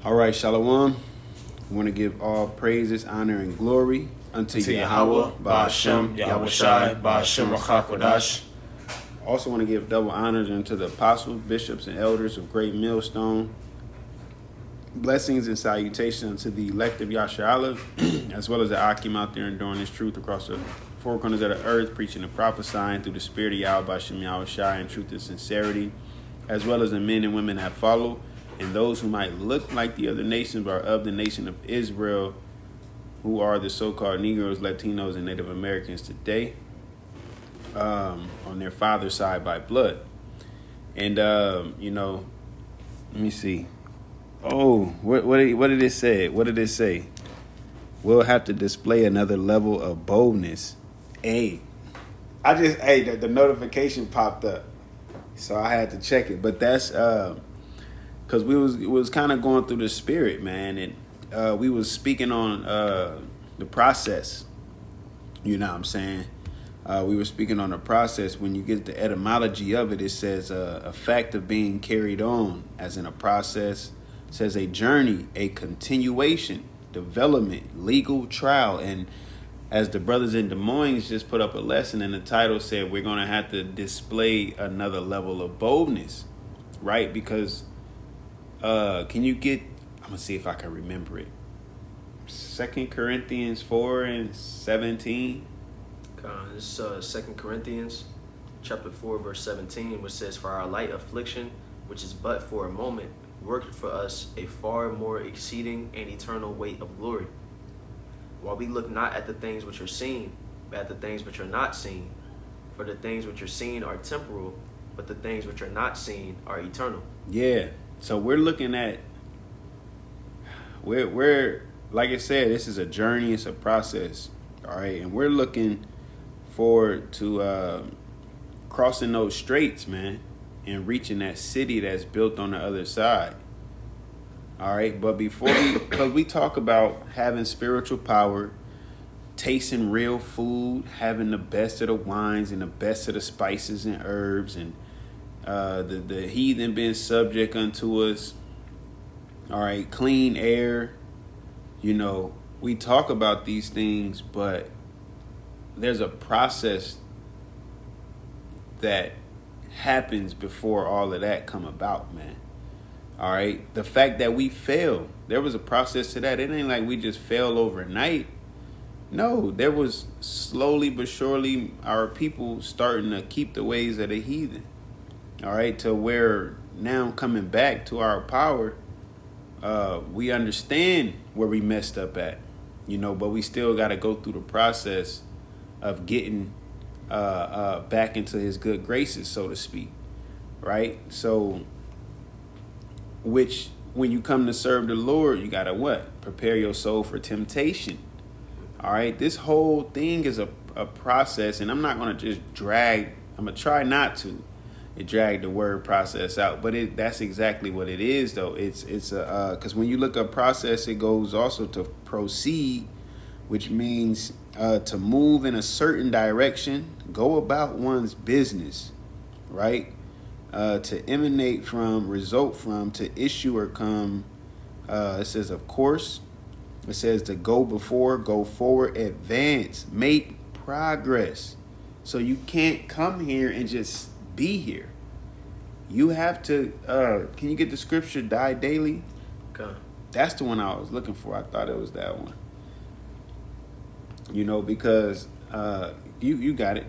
All right, Shalom. We want to give all praises, honor, and glory unto Yahweh, Ba'ashem, Yahushai, Ba'ashem, Rachakodash. Also want to give double honors unto the apostles, bishops, and elders of Great Millstone. Blessings and salutations to the elect of Yasharallah, as well as the Akim out there enduring this truth across the four corners of the earth, preaching and prophesying through the spirit of Yahweh, Ba'ashem, Yahushai, in truth and sincerity, as well as the men and women that follow, and those who might look like the other nations but are of the nation of Israel, who are the so-called Negroes, Latinos, and Native Americans today, on their father's side by blood. And, let me see. Oh, what did it say? What did it say? We'll have to display another level of boldness. Hey, the notification popped up, so I had to check it. But that's because we was kind of going through the spirit, man, and we was speaking on the process. You know what I'm saying? We were speaking on the process. When you get the etymology of it, it says a fact of being carried on, as in a process. It says a journey, a continuation, development, legal trial. And as the brothers in Des Moines just put up a lesson, and the title said we're going to have to display another level of boldness, right? Because can you get, I'm going to see if I can remember it. 2 Corinthians 4:17. This is 2 Corinthians chapter 4, verse 17, which says, "For our light affliction, which is but for a moment, worked for us a far more exceeding and eternal weight of glory. While we look not at the things which are seen, but at the things which are not seen. For the things which are seen are temporal, but the things which are not seen are eternal." Yeah. So we're looking at, we're like I said, this is a journey, it's a process. All right. And we're looking forward to crossing those straits, man, and reaching that city that's built on the other side. All right. But because we talk about having spiritual power, tasting real food, having the best of the wines and the best of the spices and herbs, and the heathen being subject unto us. All right. Clean air. We talk about these things, but there's a process that happens before all of that come about, man. All right. The fact that we fail, there was a process to that. It ain't like we just fell overnight. No, there was slowly but surely our people starting to keep the ways of the heathen. All right. To where now coming back to our power, we understand where we messed up at, but we still got to go through the process of getting back into his good graces, so to speak, right? So, which when you come to serve the Lord, you got to what? Prepare your soul for temptation. All right? This whole thing is a process, and I'm not going to just I'm going to try not to drag the word process out, but that's exactly what it is, though. It's because when you look up process, it goes also to proceed, which means to move in a certain direction, go about one's business, right? To emanate from, result from, to issue or come. It says, of course. It says to go before, go forward, advance, make progress. So you can't come here and just be here. You have to, can you get the scripture, die daily? Okay. That's the one I was looking for. I thought it was that one. Because you got it.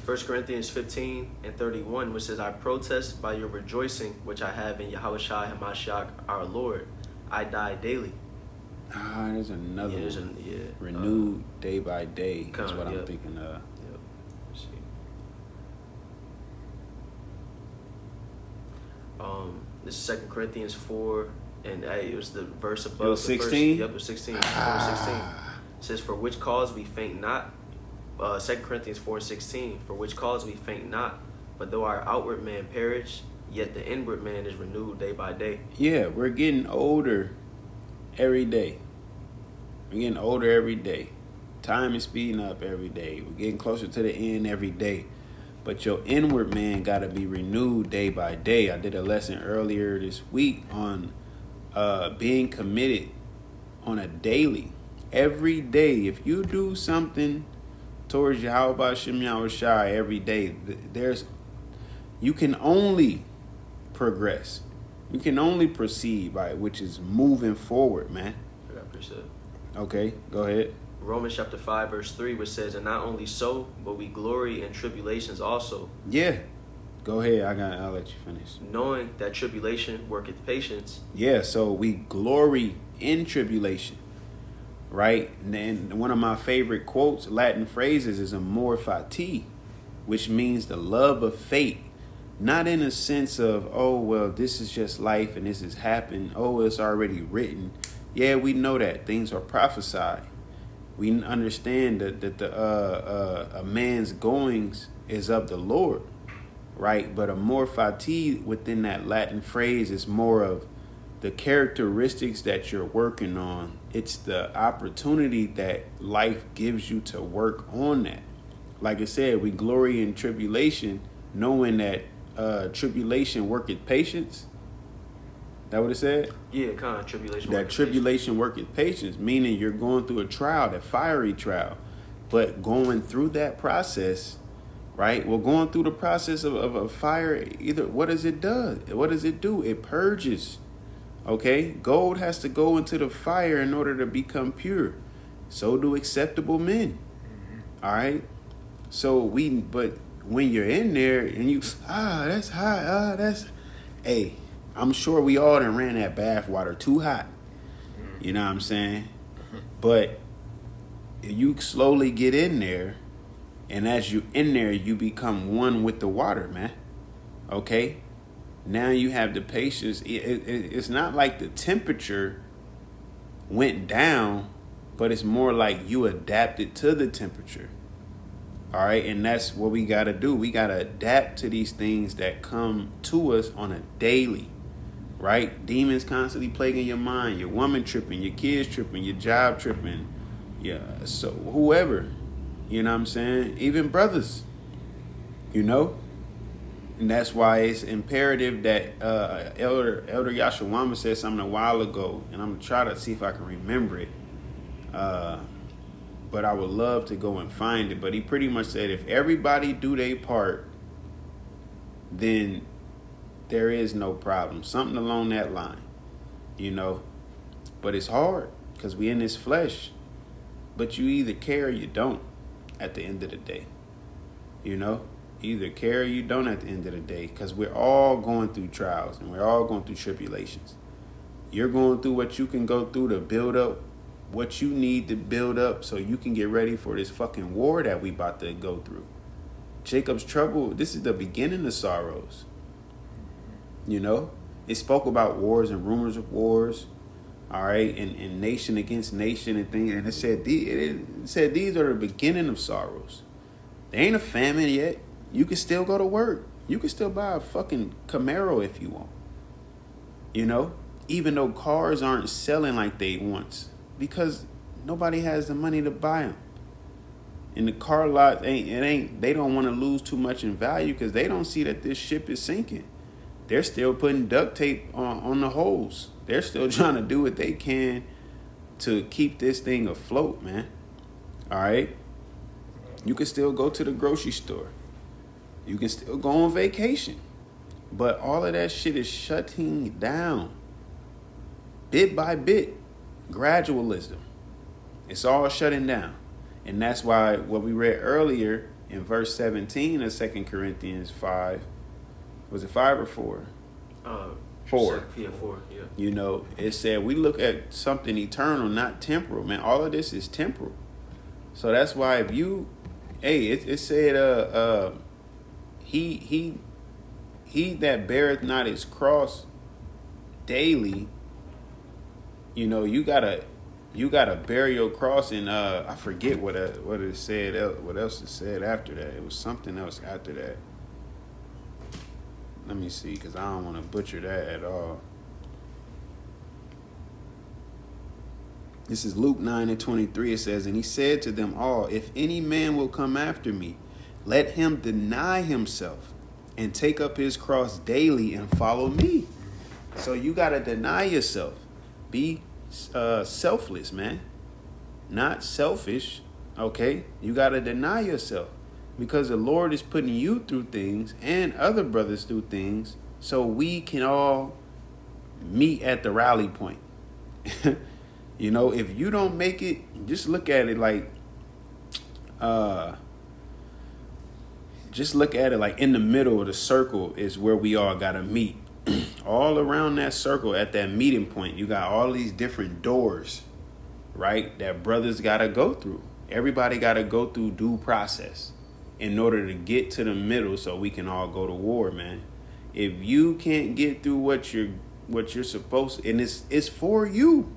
1 Corinthians 15:31, which says, "I protest by your rejoicing, which I have in Yahushua HaMashiach our Lord. I die daily." There's another one. Yeah. Renewed day by day. That's what I'm thinking of. Yep. Let's see. This is 2 Corinthians 4, and it was the verse above. It was 16? Yep, it was 16. 4:16. It says, "For which cause we faint not." 2 Corinthians 4:16. "For which cause we faint not, but though our outward man perish, yet the inward man is renewed day by day." Yeah, we're getting older every day. We're getting older every day. Time is speeding up every day. We're getting closer to the end every day. But your inward man got to be renewed day by day. I did a lesson earlier this week on being committed on a daily, every day. If you do something towards Yahweh Shem Yahushai every day, you can only progress. You can only proceed by it, which is moving forward, man. I got precept. Okay, go ahead. Romans chapter 5, verse 3, which says, and not only so, but we glory in tribulations also. Yeah. Go ahead. I'll let you finish. Knowing that tribulation worketh patience. Yeah, so we glory in tribulation. Right? And one of my favorite quotes, Latin phrases, is amor fati, which means the love of fate. Not in a sense of, oh, well, this is just life and this has happened. Oh, it's already written. Yeah, we know that. Things are prophesied. We understand that a man's goings is of the Lord, right? But amor fati within that Latin phrase is more of the characteristics that you're working on. It's the opportunity that life gives you to work on that. Like I said, we glory in tribulation, knowing that tribulation worketh patience. That what it said? Yeah, kind of tribulation. That tribulation worketh patience, meaning you're going through a trial, that fiery trial. But going through that process, right? Well, going through the process of a fire, either what does it do? What does it do? It purges. Okay? Gold has to go into the fire in order to become pure. So do acceptable men. All right? So but when you're in there and you, that's hot, hey, I'm sure we all done ran that bath water too hot. You know what I'm saying? But you slowly get in there, and as you in there, you become one with the water, man. Okay? Now you have the patience. It's not like the temperature went down, but it's more like you adapted to the temperature. All right? And that's what we got to do. We got to adapt to these things that come to us on a daily. Right? Demons constantly plaguing your mind, your woman tripping, your kids tripping, your job tripping, yeah, so whoever, you know what I'm saying? Even brothers, you know? And that's why it's imperative that Elder Yashawama said something a while ago, and I'm gonna try to see if I can remember it. But I would love to go and find it. But he pretty much said if everybody do their part, then there is no problem. Something along that line, you know. But it's hard because we in this flesh. But you either care or you don't at the end of the day. You know, either care or you don't at the end of the day, because we're all going through trials and we're all going through tribulations. You're going through what you can go through to build up what you need to build up so you can get ready for this fucking war that we about to go through. Jacob's trouble, this is the beginning of sorrows. You know, it spoke about wars and rumors of wars, all right, and nation against nation and things. And it said these are the beginning of sorrows. There ain't a famine yet. You can still go to work. You can still buy a fucking Camaro if you want. You know, even though cars aren't selling like they once, because nobody has the money to buy them. And the car lot they don't want to lose too much in value because they don't see that this ship is sinking. They're still putting duct tape on the holes. They're still trying to do what they can to keep this thing afloat, man. All right? You can still go to the grocery store. You can still go on vacation. But all of that shit is shutting down. Bit by bit. Gradualism. It's all shutting down. And that's why what we read earlier in verse 17 of 2 Corinthians 5, was it 5 or 4? 4. Yeah, 4, yeah. You know, it said we look at something eternal, not temporal, man. All of this is temporal. So that's why if you, it said, he that beareth not his cross daily, you know, you gotta bear your cross. And I forget what it said. What else it said after that? It was something else after that. Let me see, because I don't want to butcher that at all. This is Luke 9:23. It says, and he said to them all, if any man will come after me, let him deny himself and take up his cross daily and follow me. So you got to deny yourself. Be selfless, man. Not selfish, okay? You got to deny yourself because the Lord is putting you through things and other brothers through things so we can all meet at the rally point. You know, if you don't make it, just look at it like in the middle of the circle is where we all got to meet. All around that circle at that meeting point, you got all these different doors, right, that brothers got to go through. Everybody got to go through due process in order to get to the middle so we can all go to war, man. If you can't get through what you're supposed to, and it's for you.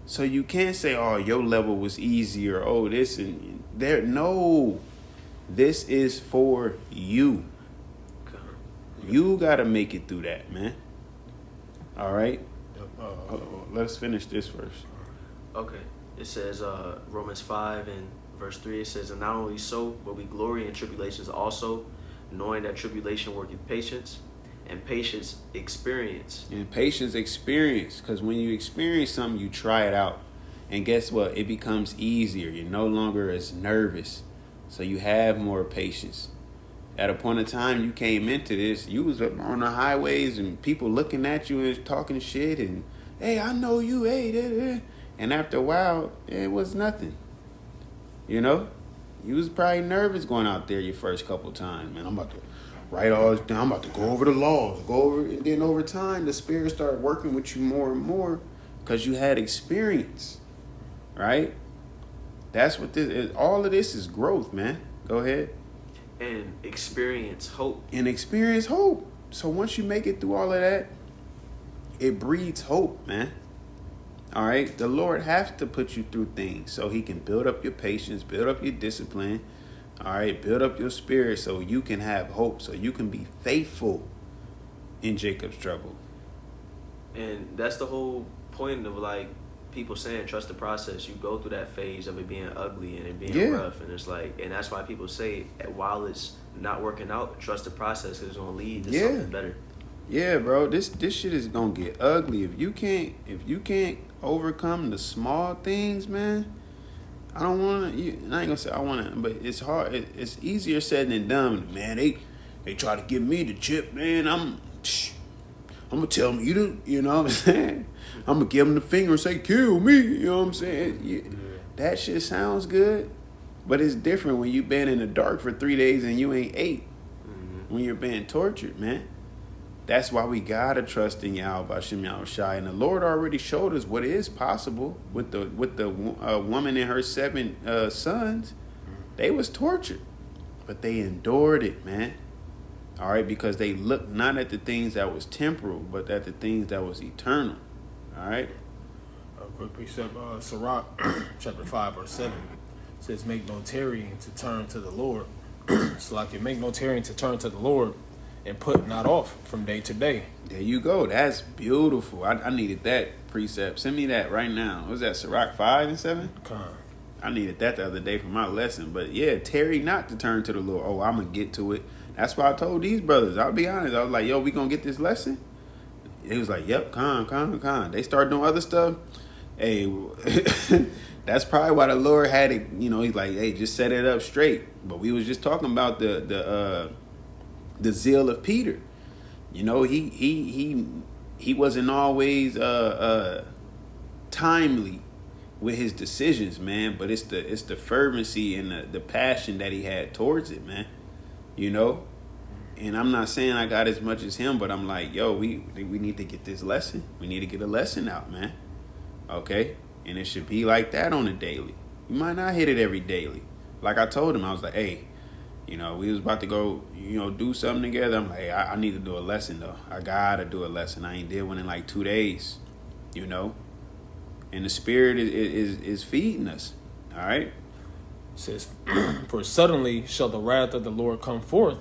So you can't say, oh, your level was easier. Oh, this and there. No, this is for you. You got to make it through that, man. All right? Let's finish this first. Okay. It says, Romans 5 and verse 3, it says, and not only so, but we glory in tribulations also, knowing that tribulation worketh patience, and patience experience. And patience experience, because when you experience something, you try it out. And guess what? It becomes easier. You're no longer as nervous. So you have more patience. At a point in time you came into this, you was up on the highways and people looking at you and talking shit and, hey, I know you, hey. And after a while, it was nothing. You know? You was probably nervous going out there your first couple times. Man, I'm about to write all this down. I'm about to go over the laws. And then over time, the Spirit started working with you more and more because you had experience. Right? That's what this is. All of this is growth, man. Go ahead. And experience hope. And experience hope. So once you make it through all of that, it breeds hope, man. All right? The Lord has to put you through things so he can build up your patience, build up your discipline, all right? Build up your spirit so you can have hope, so you can be faithful in Jacob's trouble. And that's the whole point of, like, people saying trust the process. You go through that phase of it being ugly and it being rough, and it's like, and that's why people say while it's not working out, trust the process because it's gonna lead to something better. Yeah, bro. This shit is gonna get ugly if you can't overcome the small things, man. I don't want to. I ain't gonna say I want to, but it's hard. It's easier said than done, man. They try to give me the chip, man. I'm gonna tell them you know what I'm saying. I'm gonna give them the finger and say, kill me. You know what I'm saying? That shit sounds good, but it's different when you been in the dark for 3 days and you ain't ate. Mm-hmm. When you're being tortured, man. That's why we gotta trust in Yahweh B'Shem Yahushai. And the Lord already showed us what is possible with the woman and her 7 sons. They was tortured, but they endured it, man. All right, because they looked not at the things that was temporal, but at the things that was eternal. All right. A quick precept, Sirach, chapter 5, verse 7 says, "Make no tarrying to turn to the Lord." So, like, you make no tarrying to turn to the Lord, and put not off from day to day. There you go. That's beautiful. I needed that precept. Send me that right now. What was that, Sirach 5 and 7? I needed that the other day for my lesson. But yeah, tarry not to turn to the Lord. Oh, I'm going to get to it. That's why I told these brothers. I'll be honest. I was like, yo, we going to get this lesson? It was like, yep, con. They started doing other stuff. Hey, that's probably why the Lord had it. You know, he's like, hey, just set it up straight. But we was just talking about the zeal of Peter. You know, he wasn't always timely with his decisions, man, but it's the fervency and the passion that he had towards it, man. You know? And I'm not saying I got as much as him, but I'm like, yo, we need to get this lesson. We need to get a lesson out, man. Okay? And it should be like that on a daily. You might not hit it every daily. Like I told him, I was like, hey, you know, we was about to go, you know, do something together. I'm like, hey, I need to do a lesson, though. I got to do a lesson. I ain't did one in like 2 days, you know. And the Spirit is feeding us, all right? It says, "For suddenly shall the wrath of the Lord come forth,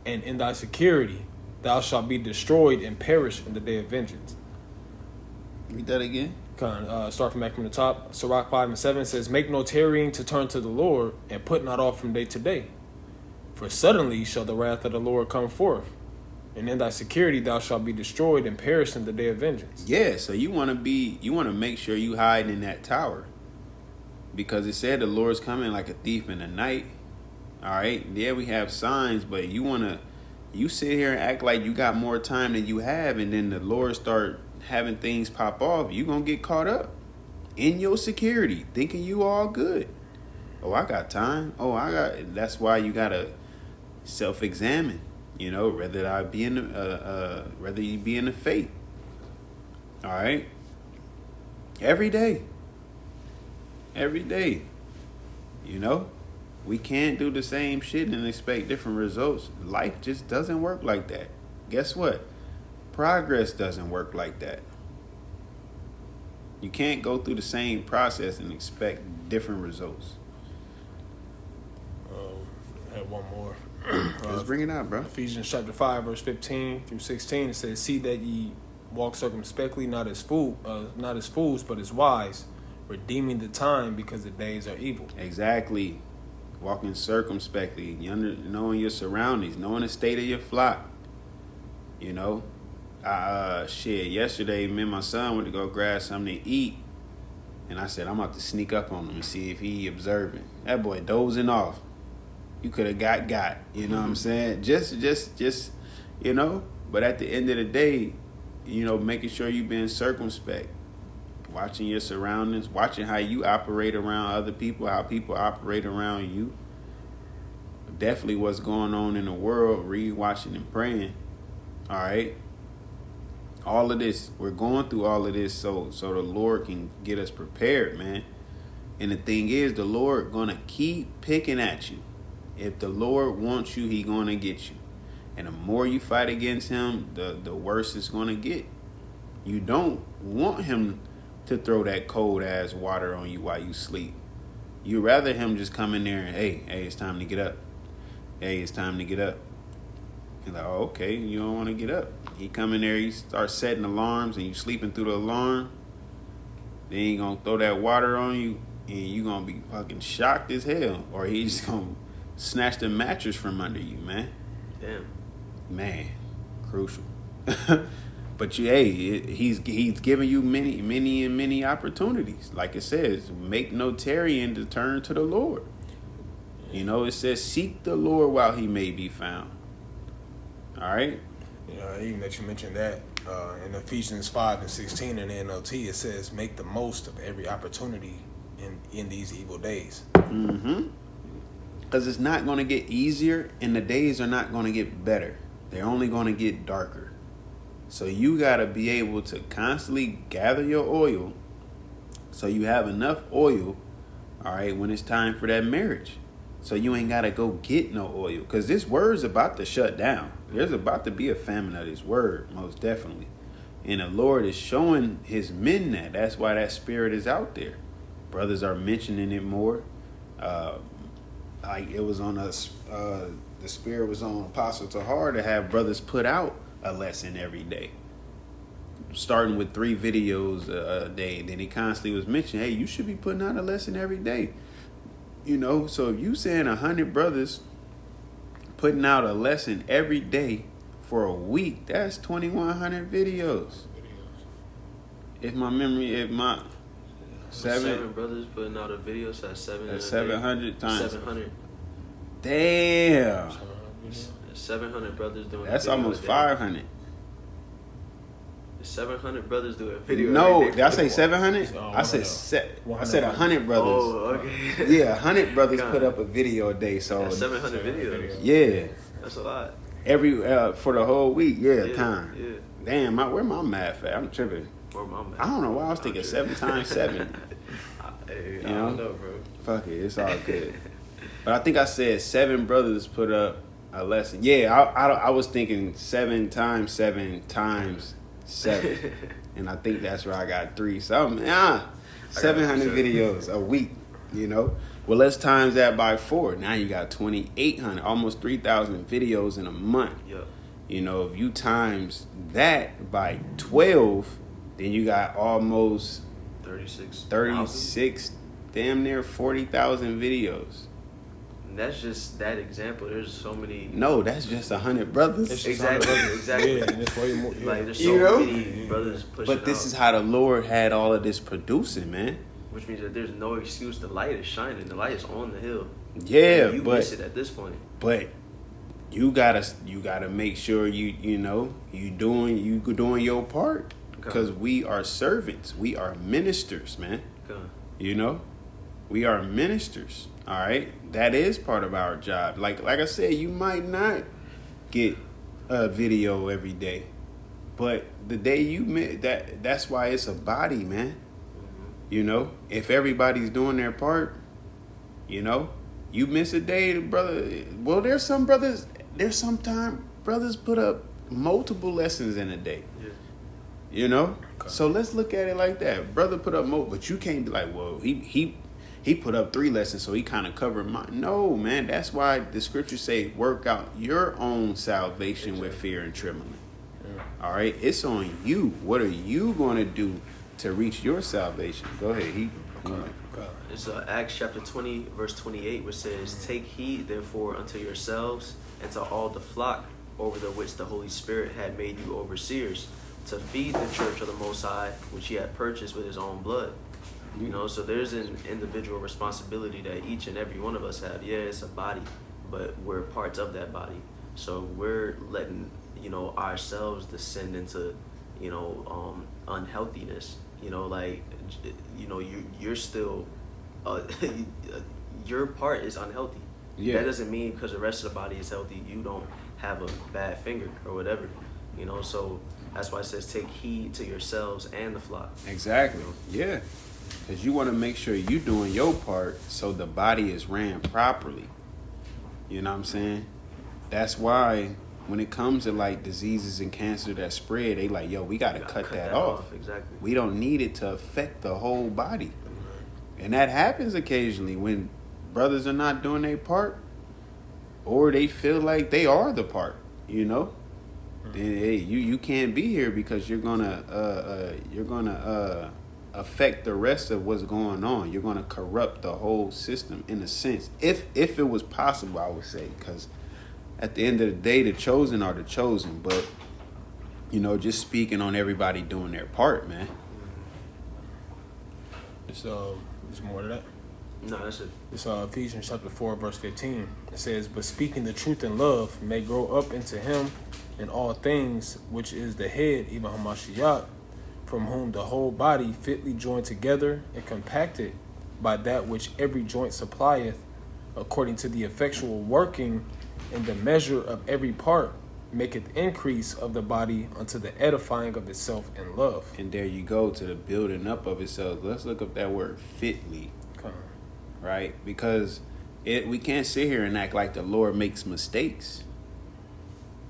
and in thy security thou shalt be destroyed and perish in the day of vengeance." Read that again. Start from back from the top. Sirach 5 and 7 says, "Make no tarrying to turn to the Lord, and put not off from day to day. For suddenly shall the wrath of the Lord come forth, And in thy security thou shalt be destroyed and perish in the day of vengeance. Yeah, so you want to make sure you hide in that tower, because it said the Lord's coming like a thief in the night. All right, yeah, we have signs, but you sit here and act like you got more time than you have, and then the Lord start having things pop off. You gonna get caught up in your security, thinking you all good. Oh, I got time. That's why you gotta self-examine. You know, whether you be in the faith. All right, every day. You know, we can't do the same shit and expect different results. Life just doesn't work like that. Guess what? Progress doesn't work like that. You can't go through the same process and expect different results. I have one more. Let's bring it out, bro. Ephesians chapter 5, verse 15 through 16. It says, "See that ye walk circumspectly, not as fools, but as wise, redeeming the time, because the days are evil." Exactly. Walking circumspectly, knowing your surroundings, knowing the state of your flock. You know, yesterday, me and my son went to go grab something to eat, and I said, I'm about to sneak up on him and see if he observing. That boy dozing off. You could have got, you know what I'm saying? Just, you know, but at the end of the day, you know, making sure you being circumspect, watching your surroundings, watching how you operate around other people, how people operate around you. Definitely what's going on in the world, read, watching, and praying. All right. All of this, we're going through all of this so the Lord can get us prepared, man. And the thing is, the Lord gonna keep picking at you. If the Lord wants you, he gonna get you. And the more you fight against him, the worse it's gonna get. You don't want him to throw that cold ass water on you while you sleep. You rather him just come in there and, hey, it's time to get up. Hey, it's time to get up. You're like, oh, okay, you don't want to get up. He come in there, he starts setting alarms, and you sleeping through the alarm. Then he gonna throw that water on you, and you gonna be fucking shocked as hell. Or he's gonna snatch the mattress from under you, man. Damn. Man, crucial. But he's giving you many opportunities. Like it says, make no tarrying to turn to the Lord. You know, it says, seek the Lord while he may be found. All right? Yeah, even that you mentioned that, in Ephesians 5 and 16 in the NLT, it says, make the most of every opportunity in these evil days. Mm-hmm. Because it's not going to get easier, and the days are not going to get better. They're only going to get darker. So you got to be able to constantly gather your oil so you have enough oil, all right, when it's time for that marriage. So you ain't got to go get no oil, because this word's about to shut down. There's about to be a famine of this word, most definitely. And the Lord is showing his men that. That's why that spirit is out there. Brothers are mentioning it more. Like it was on us, the spirit was on Apostle Tahar to have brothers put out a lesson every day, starting with 3 videos a day. Then he constantly was mentioning, hey, you should be putting out a lesson every day. You know, so if you saying 100 brothers putting out a lesson every day for a week, that's 2,100 videos. If my seven brothers putting out a video, so that's 700 times. 700. Damn. 700 brothers doing. That's a video almost a day. 500. 700 brothers do a video. No, every day did I for say people. 700? Oh, I said 100 brothers. Oh, okay. Yeah, 100 brothers God. put up a video a day. So That's 700 videos. yeah, That's a lot. every for the whole week. Yeah, Yeah, time. yeah. Damn, where my math at? I'm tripping. Or my man. I don't know why I was thinking 7 times 7. Hey, You I know? don't know, bro. Fuck it, it's all good. But I think I said 7 brothers put up a lesson. Yeah, I was thinking 7 times 7 times 7. And I think that's where I got 3. So 700 videos a week, you know. Well, let's times that by 4. Now you got 2,800, almost 3,000 videos in a month. Yep. You know, if you times that by 12, then you got almost 36. 36, damn near 40,000 videos. And that's just that example. There's so many. No, that's just 100 brothers. It's just Exactly, 100 brothers. exactly. Yeah, and it's way more. Yeah. Like there's You so know? many brothers pushing But this out, is how the Lord had all of this producing, man. which means that there's no excuse. The light is shining. The light is on the hill. Yeah, And you miss it at this point. but you gotta make sure you doing your part, because we are servants. We are ministers, man. Come. You know, we are ministers. All right, that is part of our job. Like I said, you might not get a video every day, but the day that's why it's a body, man. You know, if everybody's doing their part, you know, you miss a day, brother. Well, there's sometimes brothers put up multiple lessons in a day. Yeah. You know, Okay. so let's look at it like that. Brother put up but you can't be like, well, he put up 3 lessons, so he kind of covered mine. No, man, that's why the scriptures say, work out your own salvation with fear and trembling. Yeah. All right, it's on you. What are you going to do to reach your salvation? Go ahead. Okay. It's Acts chapter 20, verse 28, which says, "Take heed, therefore, unto yourselves and to all the flock over the which the Holy Spirit had made you overseers, to feed the church of the Most High, which he had purchased with his own blood." You know, so there's an individual responsibility that each and every one of us have. Yeah, it's a body, but we're parts of that body. So we're letting, ourselves descend into, unhealthiness. You're still, your part is unhealthy. Yeah. That doesn't mean because the rest of the body is healthy, you don't have a bad finger or whatever. So that's why it says take heed to yourselves and the flock. Exactly. Yeah. Because you want to make sure you're doing your part so the body is ran properly. You know what I'm saying? That's why when it comes to like diseases and cancer that spread, they like, yo, we got to cut that off. Exactly. We don't need it to affect the whole body. And that happens occasionally when brothers are not doing their part, or they feel like they are the part, then hey, you can't be here because you're gonna affect the rest of what's going on. You're gonna corrupt the whole system in a sense, if it was possible, I would say, because at the end of the day, the chosen are the chosen. But just speaking on everybody doing their part, man. It's more to that. No, that's it. It's Ephesians chapter 4, verse 15. It says, "But speaking the truth in love may grow up into him in all things, which is the head, even Hamashiach, from whom the whole body fitly joined together and compacted by that which every joint supplieth, according to the effectual working in the measure of every part, maketh increase of the body unto the edifying of itself in love." And there you go, to the building up of itself. Let's look up that word fitly, Okay. right? Because we can't sit here and act like the Lord makes mistakes.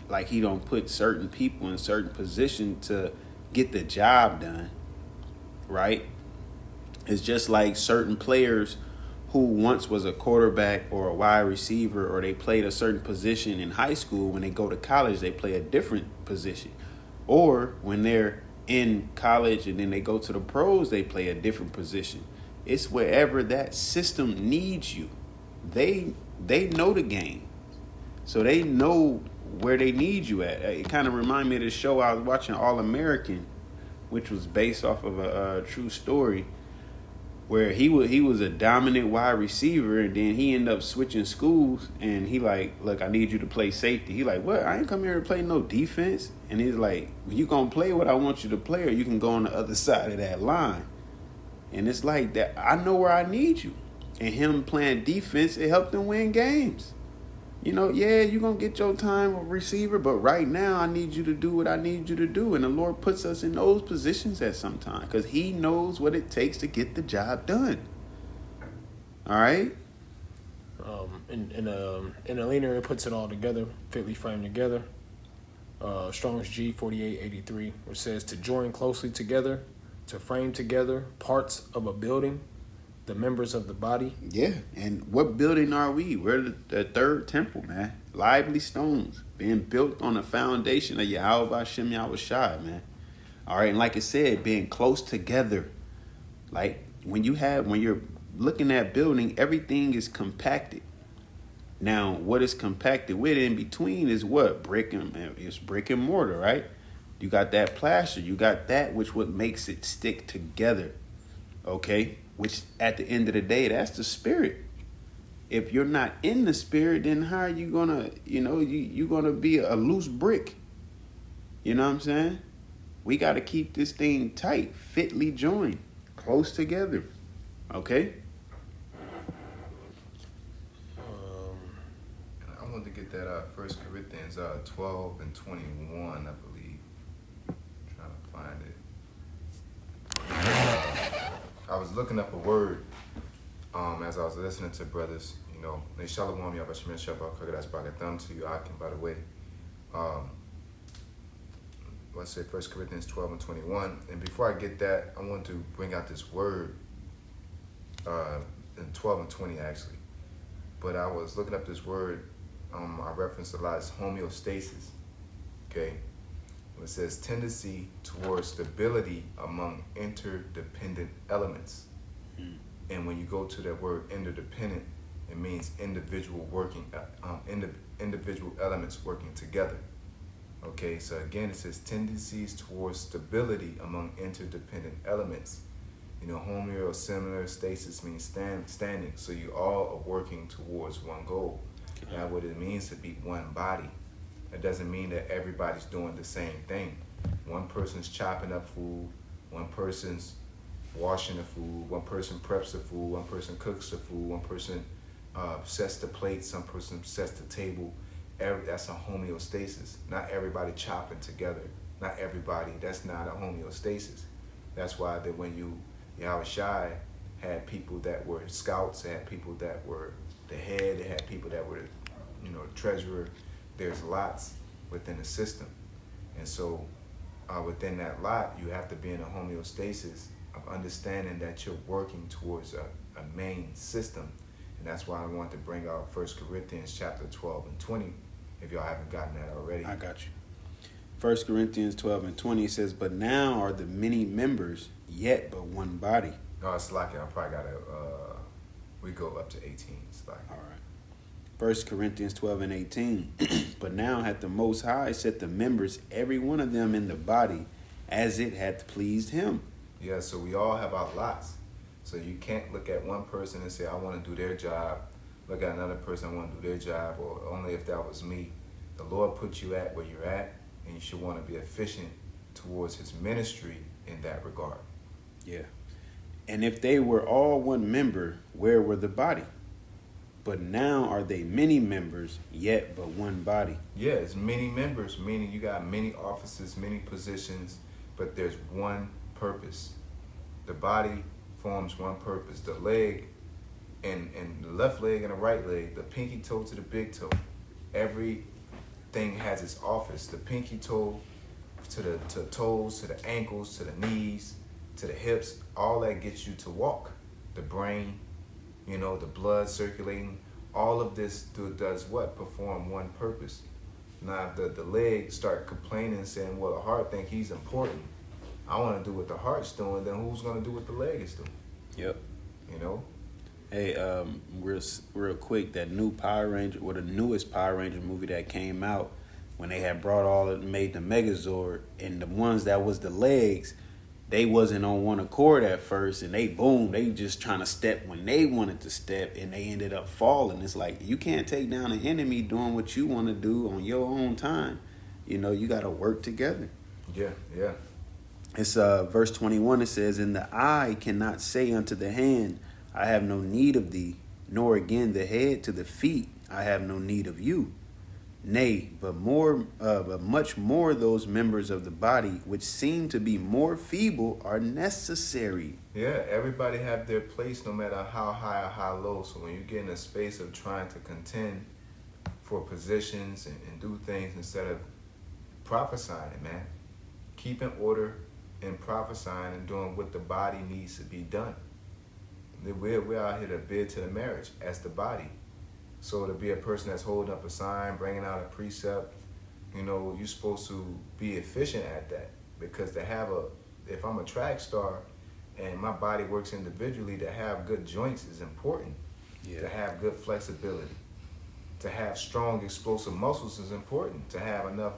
Like he don't put certain people in certain position to get the job done, right? It's just like certain players who once was a quarterback or a wide receiver, or they played a certain position in high school. When they go to college, they play a different position. Or when they're in college and then they go to the pros, they play a different position. It's wherever that system needs you. They know the game, so they know where they need you at. It kind of reminded me of the show I was watching, All American, which was based off of a true story, where he was a dominant wide receiver, and then he ended up switching schools, and he like, look, I need you to play safety. He like, what? I ain't come here to play no defense. And he's like, well, you gonna play what I want you to play, or you can go on the other side of that line. And it's like that. I know where I need you. And him playing defense, it helped him win games. Yeah, you're going to get your time with receiver, but right now I need you to do what I need you to do. And the Lord puts us in those positions at some time because he knows what it takes to get the job done. All right? In a linear, it puts it all together, fitly framed together. Strong's G 4883, which says to join closely together, to frame together parts of a building, the members of the body. Yeah, and what building are we? We're the third temple, man. Lively stones being built on the foundation of Yahweh Hashem Yahushai, man. All right, and like I said, being close together. Like when you're looking at building, everything is compacted. Now, what is compacted with in between is what? It's brick and mortar, right? You got that plaster. You got that which what makes it stick together, okay? Which at the end of the day, that's the spirit. If you're not in the spirit, then how are you gonna, you're gonna be a loose brick. You know what I'm saying? We got to keep this thing tight, fitly joined, close together, okay? I wanted to get that 1 Corinthians 12 and 21, I believe. Trying to find it. I was looking up a word as I was listening to brothers, they shalom yabashim shabbat kagadas bagatham to you Akim, by the way. Let's say 1 Corinthians 12 and 21. And before I get that, I want to bring out this word in 12 and 20 actually. But I was looking up this word, I referenced a lot, it's homeostasis, okay? It says tendency towards stability among interdependent elements. And when you go to that word interdependent, it means individual elements working together. Okay, so again, it says tendencies towards stability among interdependent elements. Homeo or similar stasis means standing. So you all are working towards one goal. Now, what it means to be one body. It doesn't mean that everybody's doing the same thing. One person's chopping up food, one person's washing the food, one person preps the food, one person cooks the food, one person sets the plate, some person sets the table. That's a homeostasis. Not everybody chopping together. Not everybody. That's not a homeostasis. That's why that when Yahushua had people that were scouts, had people that were the head, they had people that were, the treasurer. There's lots within the system. And so within that lot, you have to be in a homeostasis of understanding that you're working towards a main system. And that's why I want to bring out 1 Corinthians chapter 12 and 20, if y'all haven't gotten that already. I got you. 1 Corinthians 12 and 20 says, but now are the many members, yet but one body. No, it's like I probably got to, we go up to 18. It's like. All right. 1 Corinthians 12 and 18. But now hath the Most High set the members, every one of them in the body, as it hath pleased him. Yeah, so we all have our lots. So you can't look at one person and say, I want to do their job. Look at another person, I want to do their job, or only if that was me. The Lord put you at where you're at, and you should want to be efficient towards his ministry in that regard. Yeah. And if they were all one member, where were the body? But now are they many members, yet but one body. Yeah, it's many members, meaning you got many offices, many positions, but there's one purpose. The body forms one purpose. The leg and the left leg and the right leg, the pinky toe to the big toe, everything has its office. The pinky toe to the toes, to the ankles, to the knees, to the hips, all that gets you to walk. The brain, the blood circulating, all of this does what? Perform one purpose. Now, if the legs start complaining and saying, well, the heart think he's important. I want to do what the heart's doing, then who's going to do what the leg is doing? Yep. Hey, real quick, that new Power Ranger, or the newest Power Ranger movie that came out, when they had made the Megazord, and the ones that was the legs, they wasn't on one accord at first, and they just trying to step when they wanted to step, and they ended up falling. It's like, you can't take down an enemy doing what you want to do on your own time. You got to work together. Yeah. It's verse 21, it says, and the eye cannot say unto the hand, I have no need of thee, nor again the head to the feet, I have no need of you. Nay, but much more those members of the body which seem to be more feeble are necessary. Yeah, everybody have their place no matter how high or how low. So when you get in a space of trying to contend for positions and do things instead of prophesying, man, keep in order and prophesying and doing what the body needs to be done. We're out here to bid to the marriage as the body. So to be a person that's holding up a sign, bringing out a precept, you're supposed to be efficient at that. Because if I'm a track star and my body works individually, to have good joints is important. Yeah. To have good flexibility. To have strong, explosive muscles is important. To have enough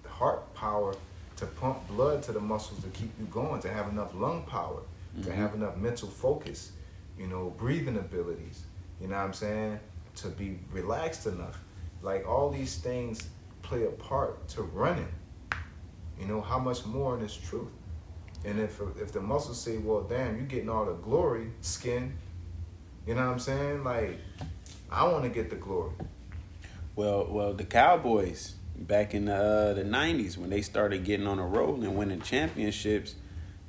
heart power to pump blood to the muscles to keep you going. To have enough lung power. To have enough mental focus. Breathing abilities. You know what I'm saying? To be relaxed enough. Like, all these things play a part to running. How much more in this truth? And if the muscles say, well, damn, you getting all the glory, skin, you know what I'm saying? Like, I want to get the glory. Well, the Cowboys back in the 90s, when they started getting on a roll and winning championships,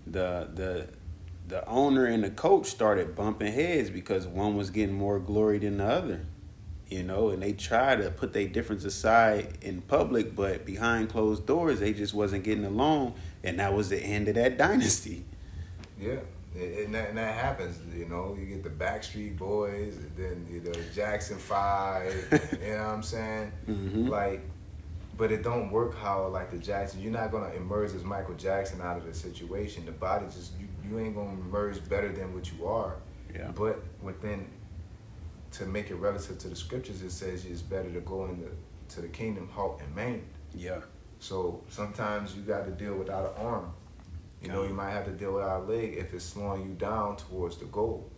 the owner and the coach started bumping heads because one was getting more glory than the other. And they tried to put their difference aside in public, but behind closed doors, they just wasn't getting along, and that was the end of that dynasty. Yeah, and that happens. You get the Backstreet Boys, and then Jackson 5. You know what I'm saying? Like, but it don't work how like the Jackson. You're not gonna emerge as Michael Jackson out of the situation. The body just you ain't gonna emerge better than what you are. Yeah. But within. To make it relative to the scriptures, it says it's better to go to the kingdom halt and maimed. Yeah. So sometimes you got to deal without an arm. You might have to deal without a leg if it's slowing you down towards the goal.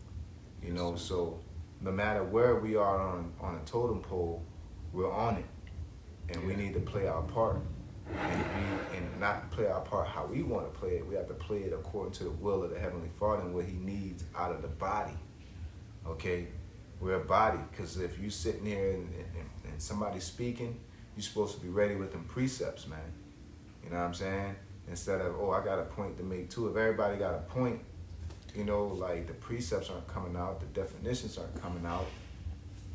So no matter where we are on a totem pole, we're on it, and we need to play our part, and not play our part how we want to play it. We have to play it according to the will of the Heavenly Father and what He needs out of the body. Okay. We're a body, because if you sitting here and somebody's speaking, you're supposed to be ready with them precepts, man. You know what I'm saying? Instead of, I got a point to make too. If everybody got a point, like the precepts aren't coming out, the definitions aren't coming out.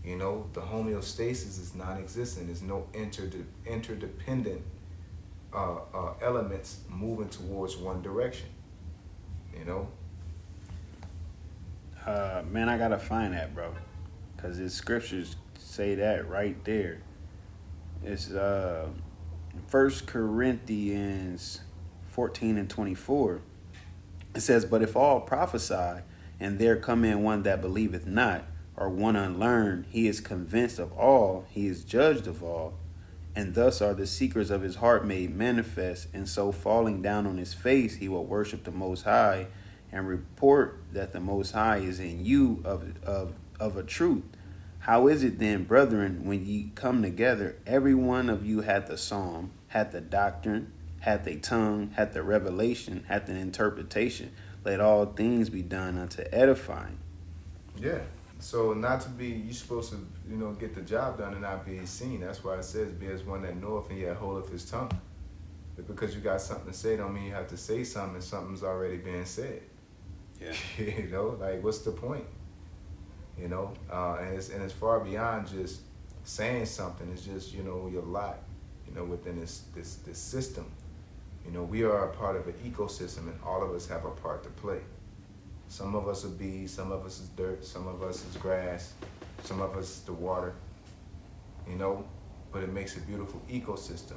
The homeostasis is non-existent. There's no interdependent elements moving towards one direction. Man, I gotta find that, bro. Because the scriptures say that right there. It's 1 Corinthians 14 and 24. It says, but if all prophesy, and there come in one that believeth not, or one unlearned, he is convinced of all, he is judged of all. And thus are the secrets of his heart made manifest, and so falling down on his face, he will worship the Most High, and report that the Most High is in you of a truth. How is it then, brethren, when ye come together, every one of you hath the psalm, hath the doctrine, hath a tongue, hath the revelation, hath an interpretation? Let all things be done unto edifying. Yeah. So not to be, you're supposed to, get the job done and not be seen. That's why it says, be as one that knoweth and yet holdeth his tongue. But because you got something to say don't mean you have to say something and something's already being said. Yeah. Like, what's the point? And it's far beyond just saying something. It's just, your lot, within this system. We are a part of an ecosystem, and all of us have a part to play. Some of us are bees, some of us is dirt, some of us is grass, some of us is the water, but it makes a beautiful ecosystem.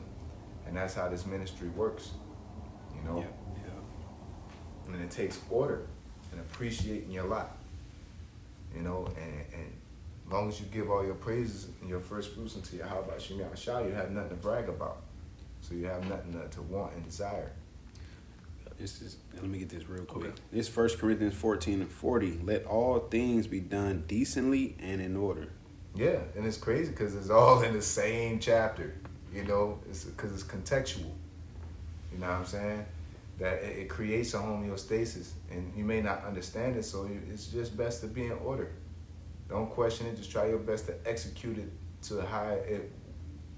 And that's how this ministry works, Yeah. And it takes order and appreciating your lot, and as long as you give all your praises and your first fruits into your how about Shem Yahushua, you have nothing to brag about. So you have nothing to want and desire. Let me get this real quick. Okay. This 1 Corinthians 14 and 40. Let all things be done decently and in order. Yeah, and it's crazy because it's all in the same chapter. It's because it's contextual. You know what I'm saying? That it creates a homeostasis, and you may not understand it, so it's just best to be in order. Don't question it. Just try your best to execute it to how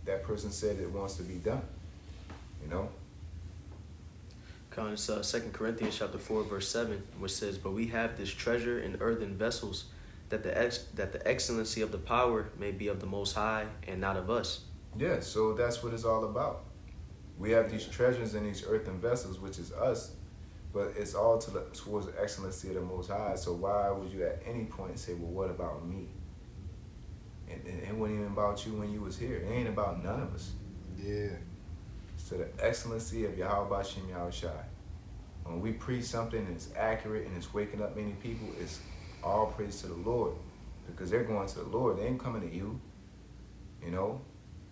that person said it wants to be done. It's 2 Corinthians chapter 4, verse 7, which says, but we have this treasure in earthen vessels, that the excellency of the power may be of the Most High and not of us. Yeah, so that's what it's all about. We have these treasures in these earthen vessels, which is us, but it's all towards the excellency of the Most High. So why would you at any point say, well, what about me? And it wasn't even about you when you was here. It ain't about none of us. Yeah. It's to the excellency of Yahweh Shem Yahushai. When we preach something and it's accurate and it's waking up many people, it's all praise to the Lord, because they're going to the Lord. They ain't coming to you. You know,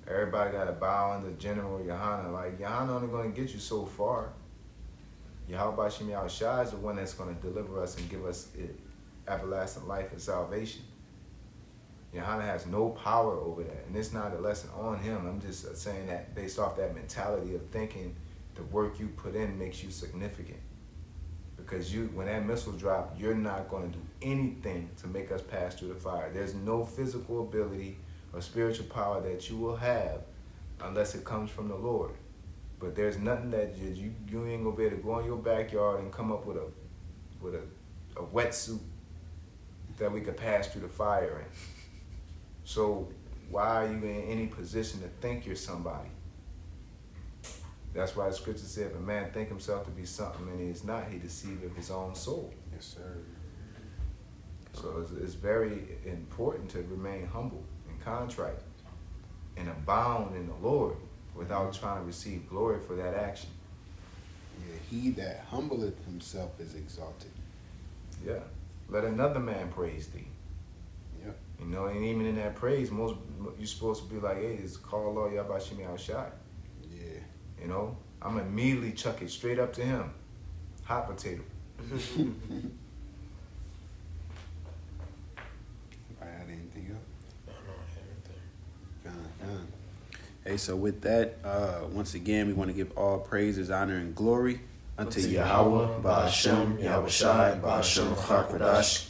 everybody got to bow under General Yohana. Like, Yohana only going to get you so far. Yahweh Shem Yahushua is the one that's going to deliver us and give us everlasting life and salvation. Yohana has no power over that. And it's not a lesson on him. I'm just saying that based off that mentality of thinking the work you put in makes you significant. Because when that missile drops, you're not going to do anything to make us pass through the fire. There's no physical ability or spiritual power that you will have unless it comes from the Lord. But there's nothing that you ain't gonna be able to go in your backyard and come up with a wetsuit that we could pass through the fire in. So why are you in any position to think you're somebody? That's why the scripture said, if a man think himself to be something and he is not, he deceiveth his own soul. Yes, sir. So it's very important to remain humble and contrite and abound in the Lord without trying to receive glory for that action. Yeah, he that humbleth himself is exalted. Yeah. Let another man praise thee. Yep. You know, and even in that praise, you're supposed to be like, hey, it's called Lord Yahweh Shem Yahushua. Yeah. You know, I'm immediately chuck it straight up to him. Hot potato. I had anything else? I don't know everything. Gone. Hey, so with that, once again, we want to give all praises, honor, and glory unto Yahweh, Ba'ashem, Yahushai, Ba'ashem, Chakodash.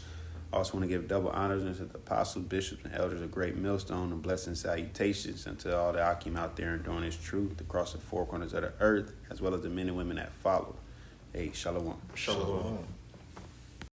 Also want to give double honors unto the apostles, bishops, and elders of Great Millstone, and blessing salutations unto all the Akim out there enduring his truth across the four corners of the earth, as well as the men and women that follow. Hey, shalom. Shalom.